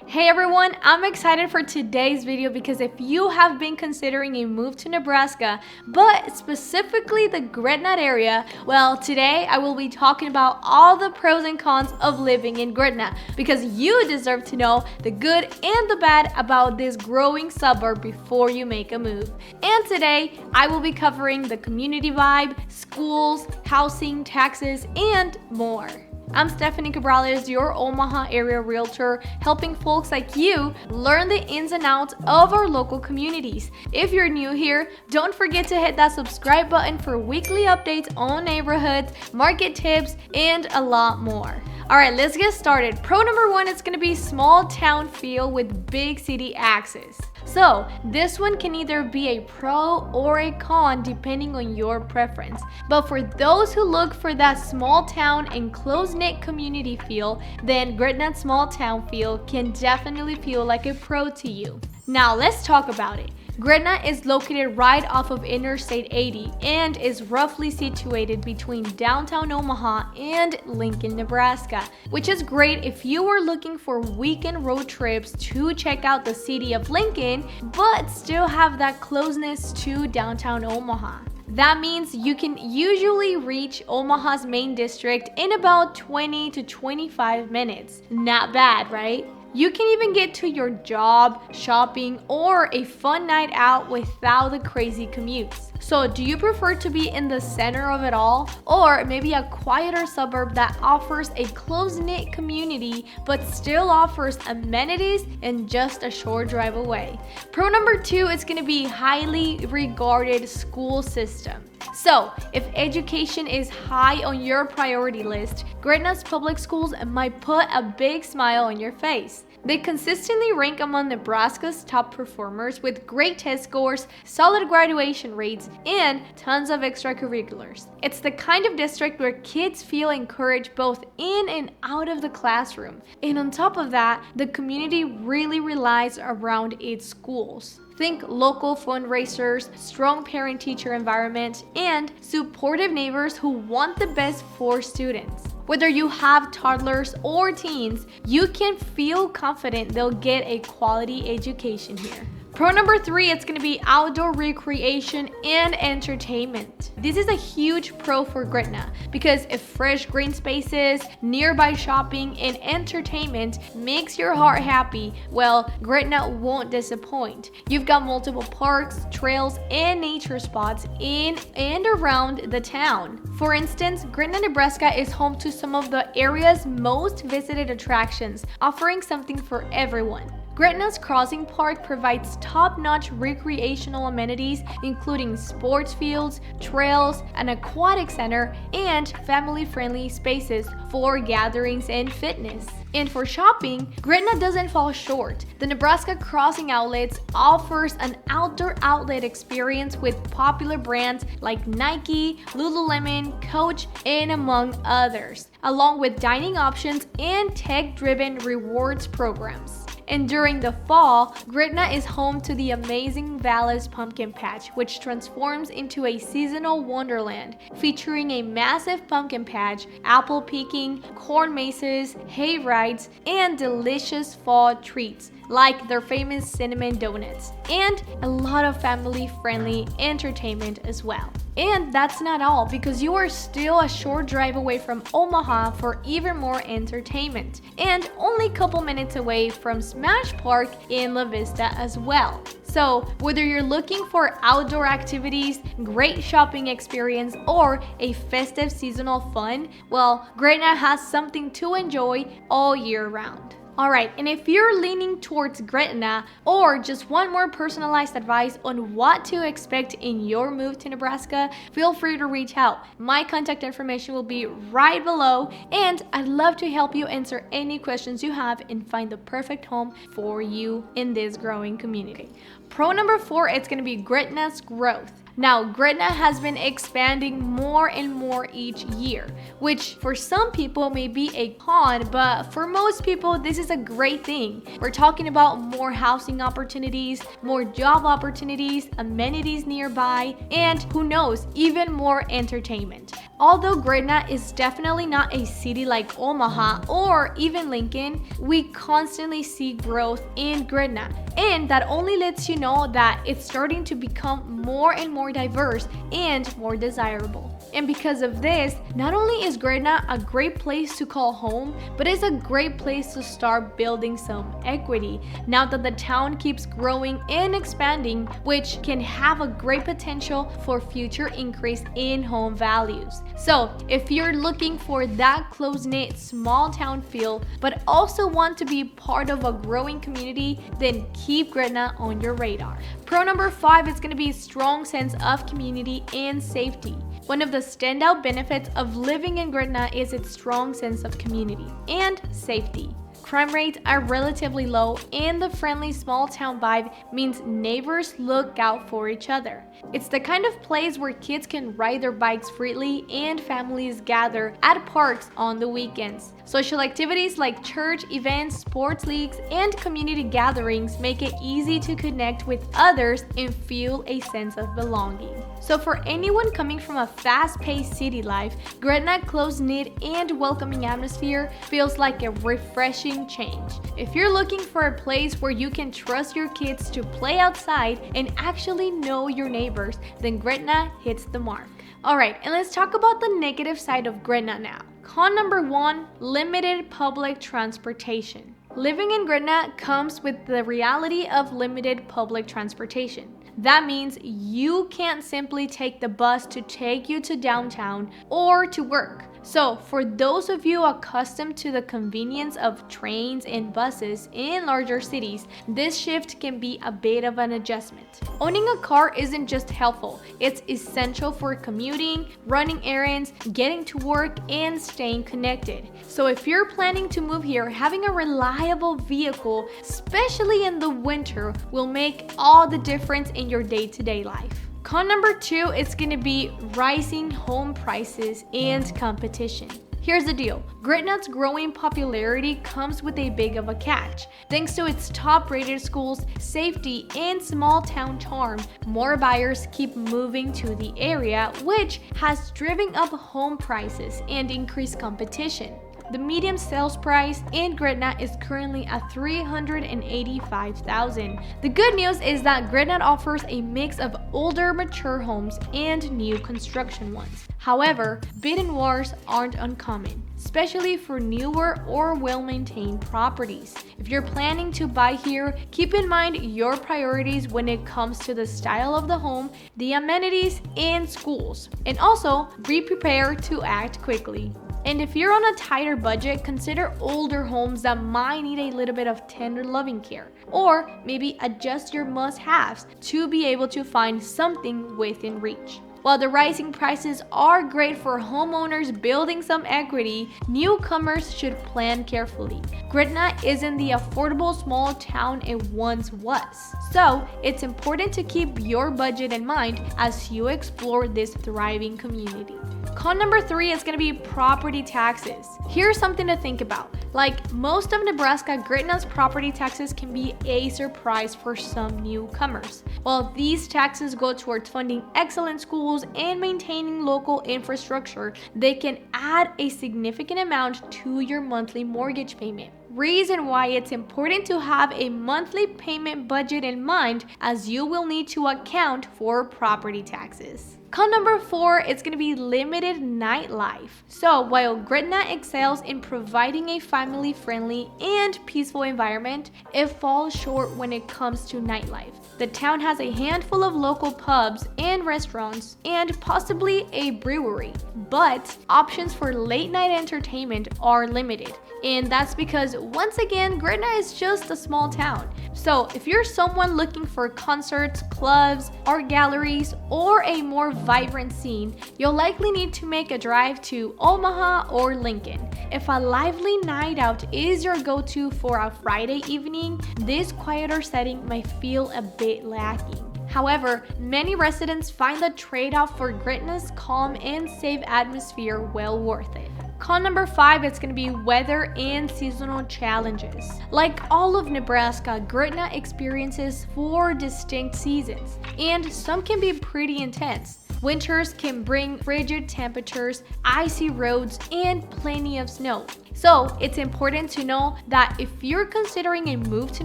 Hey everyone, I'm excited for today's video because if you have been considering a move to Nebraska, but specifically the Gretna area, well, today I will be talking about all the pros and cons of living in Gretna because you deserve to know the good and the bad about this growing suburb before you make a move. And today I will be covering the community vibe, schools, housing, taxes, and more. I'm Stephany Cabrales, your Omaha area realtor, helping folks like you learn the ins and outs of our local communities. If you're new here, don't forget to hit that subscribe button for weekly updates on neighborhoods, market tips, and a lot more. Alright, let's get started. Pro number one is going to be small town feel with big city access. So, this one can either be a pro or a con depending on your preference. But for those who look for that small town and close-knit community feel, then Gretna's small town feel can definitely feel like a pro to you. Now, let's talk about it. Gretna is located right off of Interstate 80 and is roughly situated between downtown Omaha and Lincoln, Nebraska, which is great if you are looking for weekend road trips to check out the city of Lincoln, but still have that closeness to downtown Omaha. That means you can usually reach Omaha's main district in about 20 to 25 minutes. Not bad, right? You can even get to your job, shopping, or a fun night out without the crazy commutes. So do you prefer to be in the center of it all? Or maybe a quieter suburb that offers a close-knit community but still offers amenities and just a short drive away? Pro number two is going to be highly regarded school system. So, if education is high on your priority list, Gretna's public schools might put a big smile on your face. They consistently rank among Nebraska's top performers with great test scores, solid graduation rates, and tons of extracurriculars. It's the kind of district where kids feel encouraged both in and out of the classroom. And on top of that, the community really relies around its schools. Think local fundraisers, strong parent-teacher environment, and supportive neighbors who want the best for students. Whether you have toddlers or teens, you can feel confident they'll get a quality education here. Pro number three, it's going to be outdoor recreation and entertainment. This is a huge pro for Gretna because if fresh green spaces, nearby shopping, and entertainment makes your heart happy, well, Gretna won't disappoint. You've got multiple parks, trails, and nature spots in and around the town. For instance, Gretna, Nebraska is home to some of the area's most visited attractions, offering something for everyone. Gretna's Crossing Park provides top-notch recreational amenities including sports fields, trails, an aquatic center, and family-friendly spaces for gatherings and fitness. And for shopping, Gretna doesn't fall short. The Nebraska Crossing Outlets offers an outdoor outlet experience with popular brands like Nike, Lululemon, Coach, and among others, along with dining options and tech-driven rewards programs. And during the fall, Gretna is home to the amazing Valles Pumpkin Patch, which transforms into a seasonal wonderland, featuring a massive pumpkin patch, apple picking, corn mazes, hay rides, and delicious fall treats like their famous cinnamon donuts, and a lot of family-friendly entertainment as well. And that's not all, because you are still a short drive away from Omaha for even more entertainment, and only a couple minutes away from Smash Park in La Vista as well. So, whether you're looking for outdoor activities, great shopping experience, or a festive seasonal fun, well, Gretna has something to enjoy all year round. Alright, and if you're leaning towards Gretna or just want more personalized advice on what to expect in your move to Nebraska, feel free to reach out. My contact information will be right below, and I'd love to help you answer any questions you have and find the perfect home for you in this growing community. Pro number four, it's going to be Gretna's growth. Now, Gretna has been expanding more and more each year, which for some people may be a con, but for most people, this is a great thing. We're talking about more housing opportunities, more job opportunities, amenities nearby, and who knows, even more entertainment. Although Gretna is definitely not a city like Omaha or even Lincoln, we constantly see growth in Gretna, and that only lets you know that it's starting to become more and more diverse and more desirable. And because of this, not only is Gretna a great place to call home, but it's a great place to start building some equity now that the town keeps growing and expanding, which can have a great potential for future increase in home values. So if you're looking for that close-knit small town feel, but also want to be part of a growing community, then keep Gretna on your radar. Pro number 5 is going to be a strong sense of community and safety. One of the standout benefits of living in Gretna is its strong sense of community and safety. Crime rates are relatively low, and the friendly small town vibe means neighbors look out for each other. It's the kind of place where kids can ride their bikes freely and families gather at parks on the weekends. Social activities like church events, sports leagues, and community gatherings make it easy to connect with others and feel a sense of belonging. So for anyone coming from a fast-paced city life, Gretna's close-knit and welcoming atmosphere feels like a refreshing change. If you're looking for a place where you can trust your kids to play outside and actually know your neighbors, then Gretna hits the mark. Alright, and let's talk about the negative side of Gretna now. Con number 1, limited public transportation. Living in Gretna comes with the reality of limited public transportation. That means you can't simply take the bus to take you to downtown or to work. So for those of you accustomed to the convenience of trains and buses in larger cities, this shift can be a bit of an adjustment. Owning a car isn't just helpful, it's essential for commuting, running errands, getting to work, and staying connected. So if you're planning to move here, having a reliable vehicle, especially in the winter, will make all the difference in your day-to-day life. Con number 2 is going to be rising home prices and competition. Here's the deal. Gretna's growing popularity comes with a big of a catch. Thanks to its top-rated schools, safety, and small-town charm, more buyers keep moving to the area, which has driven up home prices and increased competition. The median sales price in Gretna is currently at $385,000. The good news is that Gretna offers a mix of older, mature homes and new construction ones. However, bid wars aren't uncommon, especially for newer or well-maintained properties. If you're planning to buy here, keep in mind your priorities when it comes to the style of the home, the amenities, and schools. And also, be prepared to act quickly. And if you're on a tighter budget, consider older homes that might need a little bit of tender loving care, or maybe adjust your must-haves to be able to find something within reach. While the rising prices are great for homeowners building some equity, newcomers should plan carefully. Gretna isn't the affordable small town it once was, so it's important to keep your budget in mind as you explore this thriving community. Con number 3 is going to be property taxes. Here's something to think about. Like most of Nebraska, Gretna's property taxes can be a surprise for some newcomers. While these taxes go towards funding excellent schools and maintaining local infrastructure, they can add a significant amount to your monthly mortgage payment. Reason why it's important to have a monthly payment budget in mind, as you will need to account for property taxes. Con number 4 is going to be limited nightlife. So while Gretna excels in providing a family-friendly and peaceful environment, it falls short when it comes to nightlife. The town has a handful of local pubs and restaurants and possibly a brewery, but options for late-night entertainment are limited. And that's because, once again, Gretna is just a small town. So if you're someone looking for concerts, clubs, art galleries, or a more vibrant scene, you'll likely need to make a drive to Omaha or Lincoln. If a lively night out is your go-to for a Friday evening, this quieter setting might feel a bit lacking. However, many residents find the trade-off for Gretna's calm and safe atmosphere well worth it. Con number 5 is going to be weather and seasonal challenges. Like all of Nebraska, Gretna experiences 4 distinct seasons, and some can be pretty intense. Winters can bring frigid temperatures, icy roads, and plenty of snow. So it's important to know that if you're considering a move to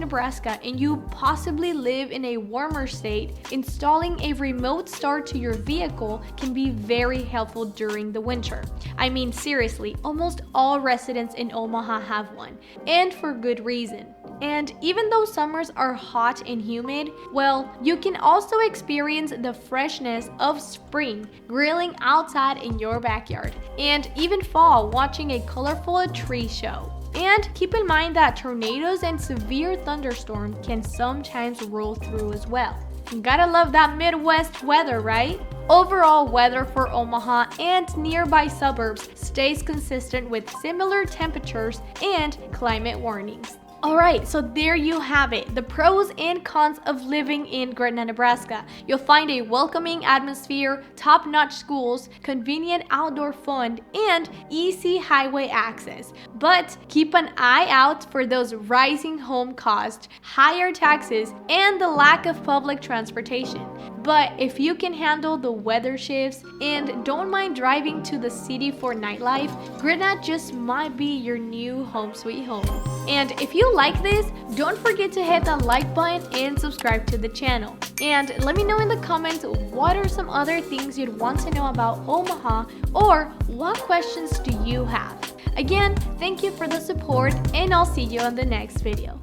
Nebraska and you possibly live in a warmer state, installing a remote start to your vehicle can be very helpful during the winter. I mean, seriously, almost all residents in Omaha have one, and for good reason. And even though summers are hot and humid, well, you can also experience the freshness of spring grilling outside in your backyard, and even fall watching a colorful tree show. And keep in mind that tornadoes and severe thunderstorms can sometimes roll through as well. Gotta love that Midwest weather, right? Overall weather for Omaha and nearby suburbs stays consistent with similar temperatures and climate warnings. Alright, so there you have it, the pros and cons of living in Gretna, Nebraska. You'll find a welcoming atmosphere, top-notch schools, convenient outdoor fun, and easy highway access. But keep an eye out for those rising home costs, higher taxes, and the lack of public transportation. But if you can handle the weather shifts and don't mind driving to the city for nightlife, Gretna just might be your new home sweet home. And if you like this, don't forget to hit that like button and subscribe to the channel. And let me know in the comments what are some other things you'd want to know about Omaha, or what questions do you have. Again, thank you for the support, and I'll see you on the next video.